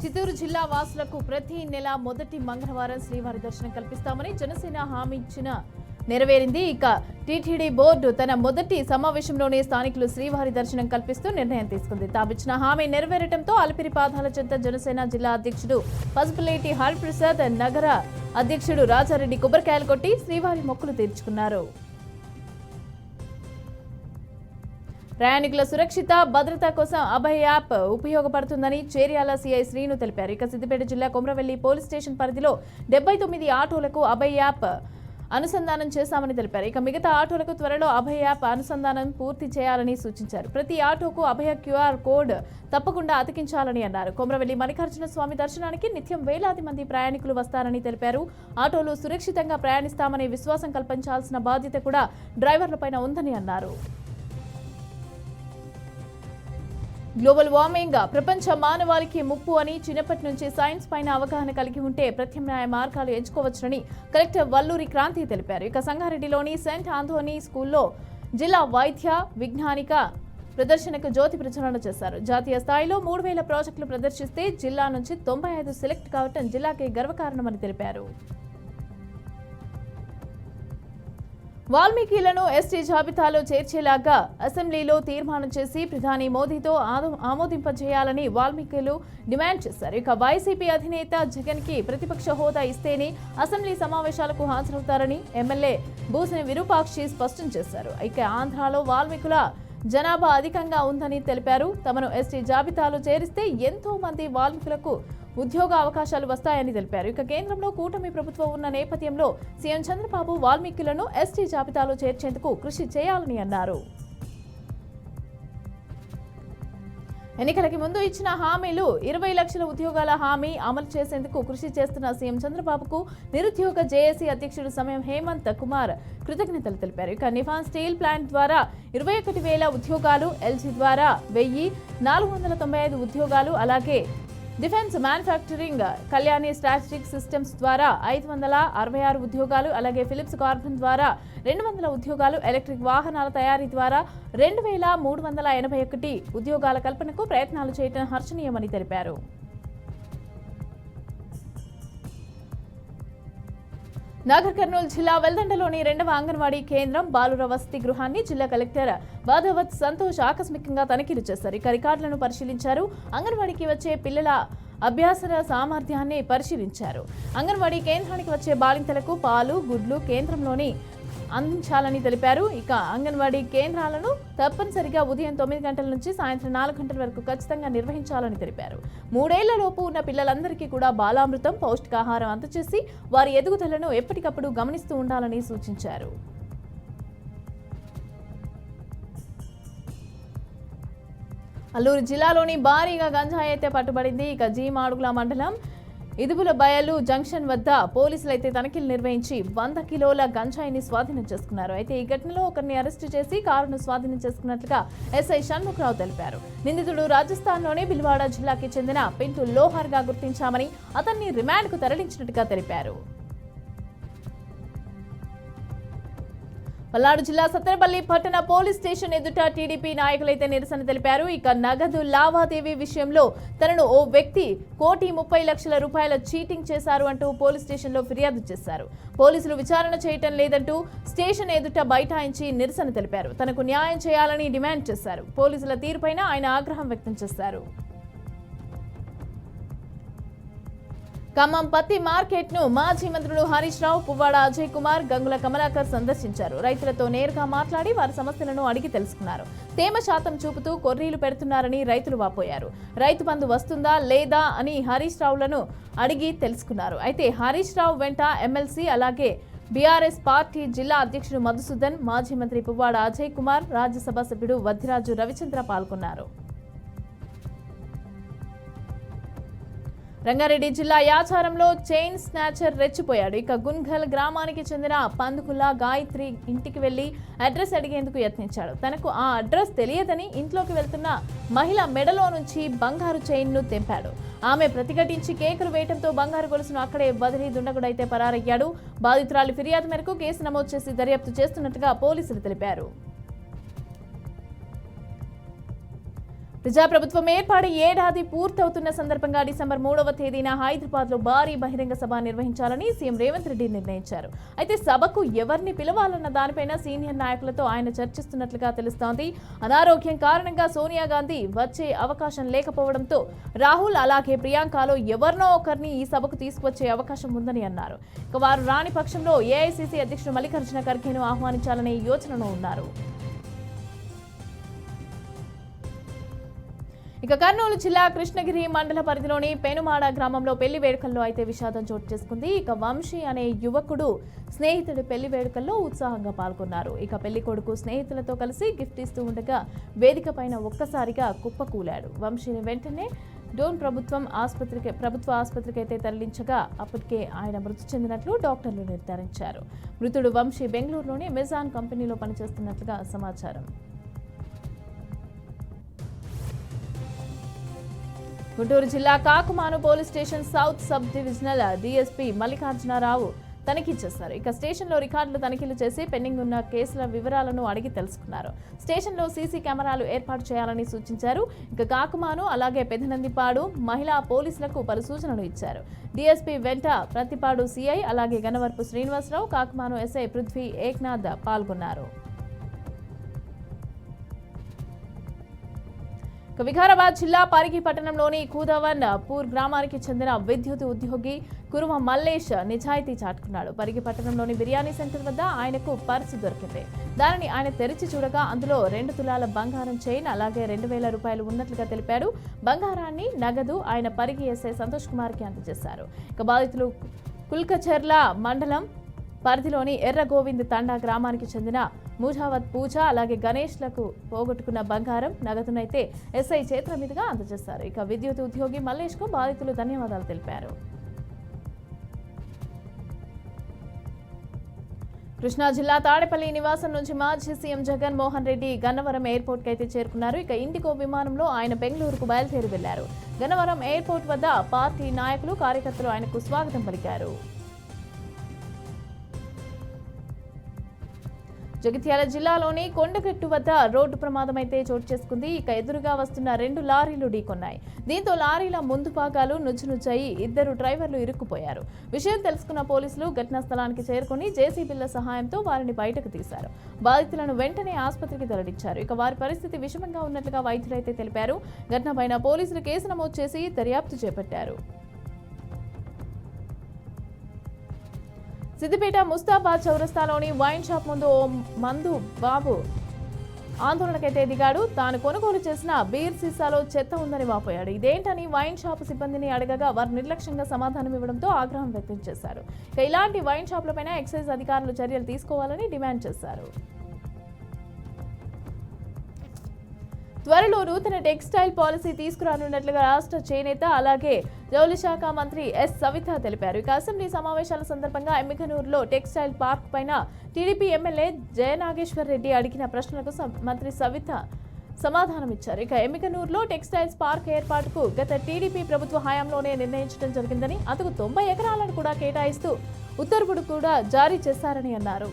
చిత్తూరు జిల్లా వాసులకు ప్రతి నెల మొదటి మంగళవారం శ్రీవారి దర్శనం కల్పిస్తామని జనసేన హామీ ఇచ్చిన నెరవేరింది. ఇక టీటీడీ బోర్డు తన మొదటి సమావేశంలోనే స్థానికులు శ్రీవారి దర్శనం కల్పిస్తూ నిర్ణయం తీసుకుంది. తామిచ్చిన హామీ నెరవేరటంతో అలిపిరి పాదాల చెంత జనసేన జిల్లా అధ్యక్షుడు పసుపులేటి హరిప్రసాద్, నగర అధ్యక్షుడు రాజారెడ్డి కొబ్బరికాయలు కొట్టి శ్రీవారి మొక్కులు తీర్చుకున్నారు. ప్రయాణికుల సురక్షిత భద్రత కోసం అభయ్ యాప్ ఉపయోగపడుతుందని చేర్యాల సీఐ శ్రీను తెలిపారు. ఇక సిద్దిపేట జిల్లా కొమరవెల్లి పోలీస్ స్టేషన్ పరిధిలో 79 ఆటోలకు అభయ్ యాప్ అనుసంధానం చేశామని తెలిపారు. ఇక మిగతా ఆటోలకు త్వరలో అభయ్ యాప్ అనుసంధానం పూర్తి చేయాలని సూచించారు. ప్రతి ఆటోకు అభయ క్యూఆర్ కోడ్ తప్పకుండా అతికించాలని అన్నారు. కొమరవెల్లి మల్లికార్జున స్వామి దర్శనానికి నిత్యం వేలాది మంది ప్రయాణికులు వస్తారని తెలిపారు. ఆటోలు సురక్షితంగా ప్రయాణిస్తామనే విశ్వాసం కల్పించాల్సిన బాధ్యత కూడా డ్రైవర్లపైన ఉందని అన్నారు. గ్లోబల్ వార్మింగ్ ప్రపంచ మానవాళికి ముప్పు అని చిన్నప్పటి నుంచి సైన్స్ పైన అవగాహన కలిగి ఉంటే ప్రత్యామ్నాయ మార్గాలు ఎంచుకోవచ్చునని కలెక్టర్ వల్లూరి క్రాంతి తెలిపారు. ఇక సంగారెడ్డిలోని సెయింట్ ఆంథోనీ స్కూల్లో జిల్లా వైద్య విజ్ఞానిక ప్రదర్శనకు జ్యోతి ప్రచురణ చేశారు. జాతీయ స్థాయిలో 3000 ప్రాజెక్టులు ప్రదర్శిస్తే జిల్లా నుంచి 95 సెలెక్ట్ కావటం జిల్లాకి గర్వకారణమని తెలిపారు. వాల్మీకిలను ఎస్టీ జాబితాలో చేర్చేలాగా అసెంబ్లీలో తీర్మానం చేసి ప్రధాని మోదీతో ఆమోదింపజేయాలని వాల్మీకిలు డిమాండ్ చేశారు. ఇక వైసీపీ అధినేత జగన్ కి ప్రతిపక్ష హోదా ఇస్తేనే అసెంబ్లీ సమావేశాలకు హాజరవుతారని ఎమ్మెల్యే బూసిని విరూపాక్షి స్పష్టం చేశారు. ఇక ఆంధ్రాలో వాల్మీకుల జనాభా అధికంగా ఉందని తెలిపారు. తమను ఎస్టీ జాబితాలో చేరిస్తే ఎంతో మంది వాల్మీకులకు ఉద్యోగ అవకాశాలు వస్తాయని తెలిపారు. ఇక కేంద్రంలో కూటమి ప్రభుత్వం ఉన్న నేపథ్యంలో సీఎం చంద్రబాబు వాల్మీకులను ఎస్టీ జాబితాలో చేర్చేందుకు కృషి చేయాలని అన్నారు. ఎన్నికలకి ముందు ఇచ్చిన హామీలు 20 లక్షల ఉద్యోగాల హామీ అమలు చేసేందుకు కృషి చేస్తున్న సీఎం చంద్రబాబుకు నిరుద్యోగ జేఏసీ అధ్యక్షుడు సమయం హేమంత్ కుమార్ కృతజ్ఞతలు తెలిపారు. ఇక నిఫాన్ స్టీల్ ప్లాంట్ ద్వారా 21,000 ఉద్యోగాలు, ఎల్జీ ద్వారా 1,495 ఉద్యోగాలు, అలాగే defence manufacturing Kalyani strategic systems ద్వారా 566 ఉద్యోగాలు, అలాగే ఫిలిప్స్ కార్బన్ ద్వారా 200 ఉద్యోగాలు, ఎలక్ట్రిక్ వాహనాల తయారీ ద్వారా 2,381 ఉద్యోగాల కల్పనకు ప్రయత్నాలు చేయడం హర్షణీయమని తెలిపారు. నాగర్ కర్నూలు జిల్లా వెల్దండలోని 2వ అంగన్వాడీ కేంద్రం బాలుర వసతి గృహాన్ని జిల్లా కలెక్టర్ బాధవత్ సంతోష్ ఆకస్మికంగా తనిఖీలు చేశారు. ఇక రికార్డులను పరిశీలించారు. అంగన్వాడీకి వచ్చే పిల్లల అభ్యాసన సామర్థ్యాన్ని పరిశీలించారు. అంగన్వాడీ కేంద్రానికి వచ్చే బాలింతలకు పాలు, గుడ్లు కేంద్రంలోని అందించాలని తెలిపారు. ఇక అంగన్వాడీ కేంద్రాలను తప్పనిసరిగా ఉదయం 9 గంటల నుంచి సాయంత్రం 4 గంటల వరకు ఖచ్చితంగా నిర్వహించాలని తెలిపారు. 3 ఏళ్లలోపు ఉన్న పిల్లలందరికీ కూడా బాలామృతం, పౌష్టికాహారం అందజేసి వారి ఎదుగుదలను ఎప్పటికప్పుడు గమనిస్తూ ఉండాలని సూచించారు. అల్లూరు జిల్లాలోని భారీగా గంజాయి అయితే పట్టుబడింది. ఇక జీమాడుగుల మండలం ఇదుపుల బయలు జంక్షన్ వద్ద పోలీసులు అయితే తనిఖీలు నిర్వహించి 100 కిలోల గంజాయిని స్వాధీనం చేసుకున్నారు. అయితే ఈ ఘటనలో ఒకరిని అరెస్టు చేసి కారును స్వాధీనం చేసుకున్నట్లుగా ఎస్ఐ షణ్ముఖరావు తెలిపారు. నిందితుడు రాజస్థాన్లోని బిల్వాడ జిల్లాకి చెందిన పింటూ లోహార్ గా గుర్తించామని అతన్ని రిమాండ్కు తరలించినట్టుగా తెలిపారు. పల్నాడు జిల్లా సత్తెనపల్లి పట్టణ పోలీస్ స్టేషన్ ఎదుట టీడీపీ నాయకులైతే నిరసన తెలిపారు. ఇక నగదు లావాదేవీ విషయంలో తనను ఓ వ్యక్తి 1,30,00,000 రూపాయల చీటింగ్ చేశారు అంటూ పోలీస్ స్టేషన్లో ఫిర్యాదు చేశారు. పోలీసులు విచారణ చేయటం లేదంటూ స్టేషన్ ఎదుట బైఠాయించి నిరసన తెలిపారు. తనకు న్యాయం చేయాలని డిమాండ్ చేశారు. పోలీసుల తీరుపైన ఆయన ఆగ్రహం వ్యక్తం చేశారు. ఖమ్మం పత్తి మార్కెట్ ను మాజీ మంత్రులు హరీష్ రావు, పువ్వాడ అజయ్ కుమార్, గంగుల కమలాకర్ సందర్శించారు. రైతులతో నేరుగా మాట్లాడి వారి సమస్యలను అడిగి తెలుసుకున్నారు. తేమ శాతం చూపుతూ కొర్రీలు పెడుతున్నారని రైతులు వాపోయారు. రైతు బంధు వస్తుందా లేదా అని హరీష్ రావులను అడిగి తెలుసుకున్నారు. అయితే హరీష్ రావు వెంట ఎమ్మెల్సీ అలాగే బీఆర్ఎస్ పార్టీ జిల్లా అధ్యక్షుడు మధుసూదన్, మాజీ మంత్రి పువ్వాడ అజయ్ కుమార్, రాజ్యసభ సభ్యుడు వద్దిరాజు రవిచంద్ర పాల్గొన్నారు. రంగారెడ్డి జిల్లా యాచారంలో చైన్ స్నాచర్ రెచ్చిపోయాడు. ఇక గున్ఘల్ గ్రామానికి చెందిన పందుకుల్లా గాయత్రి ఇంటికి వెళ్లి అడ్రస్ అడిగేందుకు యత్నించాడు. తనకు ఆ అడ్రస్ తెలియదని ఇంట్లోకి వెళ్తున్న మహిళ మెడలో నుంచి బంగారు చైన్ ను తెంపాడు. ఆమె ప్రతిఘటించి కేకులు వేయడంతో బంగారు గొలుసును అక్కడే వదిలి దుండగుడైతే పరారయ్యాడు. బాధితురాలి ఫిర్యాదు మేరకు కేసు నమోదు చేసి దర్యాప్తు చేస్తున్నట్టుగా పోలీసులు తెలిపారు. ప్రజాప్రభుత్వం ఏర్పాటు ఏడాది పూర్తవుతున్న సందర్భంగా డిసెంబర్ 3వ తేదీన హైదరాబాద్ లో భారీ బహిరంగ సభ నిర్వహించాలని సీఎం రేవంత్ రెడ్డి నిర్ణయించారు. అయితే సభకు ఎవరిని పిలవాలన్న దానిపైన సీనియర్ నాయకులతో ఆయన చర్చిస్తున్నట్లుగా తెలుస్తోంది. అనారోగ్యం కారణంగా సోనియా గాంధీ వచ్చే అవకాశం లేకపోవడంతో రాహుల్ అలాగే ప్రియాంకలో ఎవరినో ఒకరిని ఈ సభకు తీసుకువచ్చే అవకాశం ఉందని అన్నారు. ఇక వారు రాని పక్షంలో ఏఐసీసీ అధ్యక్షుడు మల్లికార్జున ఖర్గేను ఆహ్వానించాలనే యోచనలో ఉన్నారు. ఇక కర్నూలు జిల్లా కృష్ణగిరి మండల పరిధిలోని పెనుమాడ గ్రామంలో పెళ్లి వేడుకల్లో అయితే విషాదం చోటు చేసుకుంది. ఇక వంశీ అనే యువకుడు స్నేహితుడి పెళ్లి వేడుకల్లో ఉత్సాహంగా పాల్గొన్నారు. ఇక పెళ్లి కొడుకు స్నేహితులతో కలిసి గిఫ్ట్ ఇస్తూ ఉండగా వేదిక పైన ఒక్కసారిగా కుప్పకూలాడు. వంశీని వెంటనే డోన్ ప్రభుత్వ ఆసుపత్రికి అయితే తరలించగా అప్పటికే ఆయన మృతి చెందినట్లు డాక్టర్లు నిర్ధారించారు. మృతుడు వంశీ బెంగళూరులోని మెజాన్ కంపెనీలో పనిచేస్తున్నట్లుగా సమాచారం. గుంటూరు జిల్లా Kakumanu police station south sub divisional DSP Mallikarjunarao తనిఖీ చేశారు. ఇక స్టేషన్లో రికార్డులు తనిఖీలు చేసి పెండింగ్ ఉన్న కేసుల వివరాలను అడిగి తెలుసుకున్నారు. స్టేషన్లో సీసీ కెమెరాలు ఏర్పాటు చేయాలని సూచించారు. ఇక కాకుమాను అలాగే పెదనందిపాడు మహిళా పోలీసులకు పలు సూచనలు ఇచ్చారు. డీఎస్పీ వెంట ప్రతిపాడు సిఐ అలాగే గన్నవరపు శ్రీనివాసరావు, కాకుమాను ఎస్ఐ పృథ్వీ ఏక్నాథ్ పాల్గొన్నారు. వికారాబాద్ జిల్లా పరిగి పట్టణంలోని కూదవన్ పూర్ గ్రామానికి చెందిన విద్యుత్ ఉద్యోగి కురుమ మల్లేష్ నిజాయితీ చాటుకున్నాడు. పరిగి పట్టణంలోని బిర్యానీ సెంటర్ వద్ద ఆయనకు పర్సు దొరికింది. దానిని ఆయన తెరిచి చూడగా అందులో 2 తులాల బంగారం చైన్ అలాగే 2,000 రూపాయలు ఉన్నట్లుగా తెలిపాడు. బంగారాన్ని నగదు ఆయన పరిగి ఎస్ఐ సంతోష్ కుమార్ కి అందజేశారు. ఇక బాధితులు కుల్కచెర్ల మండలం పరిధిలోని ఎర్ర గోవింద్ తండా గ్రామానికి చెందిన ముజావత్ పూజ అలాగే గణేష్లకు పోగొట్టుకున్న బంగారం నగదునైతే ఎస్ఐ చేతుల మీదుగా అందజేశారు. ఇక విద్యుత్ ఉద్యోగి మల్లేష్ కు బాధితులు ధన్యవాదాలు తెలిపారు. కృష్ణా జిల్లా తాడేపల్లి నివాసం నుంచి మాజీ సీఎం జగన్ మోహన్ రెడ్డి గన్నవరం ఎయిర్పోర్ట్ కి అయితే చేరుకున్నారు. ఇక ఇండిగో విమానంలో ఆయన బెంగళూరుకు బయలుదేరి వెళ్లారు. గన్నవరం ఎయిర్పోర్ట్ వద్ద పార్టీ నాయకులు కార్యకర్తలు ఆయనకు స్వాగతం పలికారు. జగిత్యాల జిల్లాలోని కొండగట్టు వద్ద రోడ్డు ప్రమాదం అయితే చోటు చేసుకుంది. ఇక ఎదురుగా వస్తున్న 2 లారీలు ఢీకొన్నాయి. దీంతో లారీల ముందు భాగాలు నుజ్జునుజ్జయి 2 డ్రైవర్లు ఇరుక్కుపోయారు. విషయం తెలుసుకున్న పోలీసులు ఘటనా స్థలానికి చేరుకుని జేసీబీల సహాయంతో వారిని బయటకు తీశారు. బాధితులను వెంటనే ఆసుపత్రికి తరలించారు. ఇక వారి పరిస్థితి విషమంగా ఉన్నట్లుగా వైద్యులైతే తెలిపారు. ఘటనపైన పోలీసులు కేసు నమోదు చేసి దర్యాప్తు చేపట్టారు. సిద్దిపేట ముస్తాబాద్ చౌరస్తాలోని వైన్ షాప్ ముందు ఓ మందు బాబు ఆందోళనకైతే దిగాడు. తాను కొనుగోలు చేసిన బీర్ సీసాలో చెత్త ఉందని వాపోయాడు. ఇదేంటని వైన్ షాప్ సిబ్బందిని అడగగా వారు నిర్లక్ష్యంగా సమాధానం ఇవ్వడంతో ఆగ్రహం వ్యక్తం చేశారు. ఇక ఇలాంటి వైన్ షాపులపైన ఎక్సైజ్ అధికారులు చర్యలు తీసుకోవాలని డిమాండ్ చేశారు. త్వరలో నూతన టెక్స్టైల్ పాలసీ తీసుకురానున్నట్లుగా రాష్ట్ర చేనేత అలాగే జౌళి శాఖ మంత్రి ఎస్ సవిత తెలిపారు. ఇక అసెంబ్లీ సమావేశాల సందర్భంగా ఎమ్మిగనూరులో టెక్స్టైల్ పార్క్ పైన టీడీపీ ఎమ్మెల్యే జయనాగేశ్వర్ రెడ్డి అడిగిన ప్రశ్నలకు మంత్రి సవిత సమాధానమిచ్చారు. ఇక ఎమ్మిగనూరులో టెక్స్టైల్స్ పార్క్ ఏర్పాటుకు గత టీడీపీ ప్రభుత్వ హయాంలోనే నిర్ణయించడం జరిగిందని, అందుకు 90 ఎకరాలను కూడా కేటాయిస్తూ ఉత్తర్వులు కూడా జారీ చేశారని అన్నారు.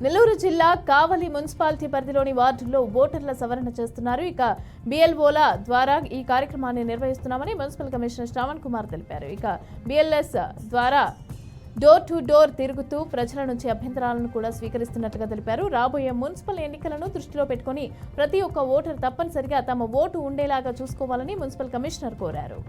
నెల్లూరు జిల్లా కావలి మున్సిపాలిటీ పరిధిలోని వార్డుల్లో ఓటర్ల సవరణ చేస్తున్నారు. ఇక బిఎల్ఓల ద్వారా ఈ కార్యక్రమాన్ని నిర్వహిస్తున్నామని మున్సిపల్ కమిషనర్ శ్రావణ్ కుమార్ తెలిపారు. ఇక బిఎల్ఎస్ ద్వారా డోర్ టు డోర్ తిరుగుతూ ప్రజల నుంచి అభ్యంతరాలను కూడా స్వీకరిస్తున్నట్లుగా తెలిపారు. రాబోయే మున్సిపల్ ఎన్నికలను దృష్టిలో పెట్టుకుని ప్రతి ఒక్క ఓటర్ తప్పనిసరిగా తమ ఓటు ఉండేలాగా చూసుకోవాలని మున్సిపల్ కమిషనర్ కోరారు.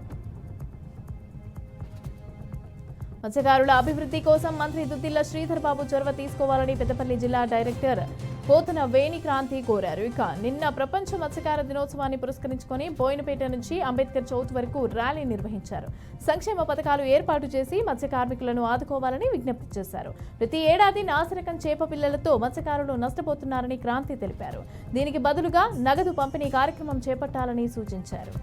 మత్స్యకారుల అభివృద్ధి కోసం మంత్రి దుద్దిల్ల శ్రీధర్ బాబు చొరవ తీసుకోవాలని పెద్దపల్లి జిల్లా డైరెక్టర్ పోతన వేణిక్రాంతి కోరారు. ఇక నిన్న ప్రపంచ మత్స్యకార దినోత్సవాన్ని పురస్కరించుకొని బోయినపేట నుంచి అంబేద్కర్ చౌక్ వరకు ర్యాలీ నిర్వహించారు. సంక్షేమ పథకాలు ఏర్పాటు చేసి మత్స్య కార్మికులను ఆదుకోవాలని విజ్ఞప్తి చేశారు. ప్రతి ఏడాది నాసిరకం చేప పిల్లలతో మత్స్యకారులు నష్టపోతున్నారని క్రాంతి తెలిపారు. దీనికి బదులుగా నగదు పంపిణీ కార్యక్రమం చేపట్టాలని సూచించారు.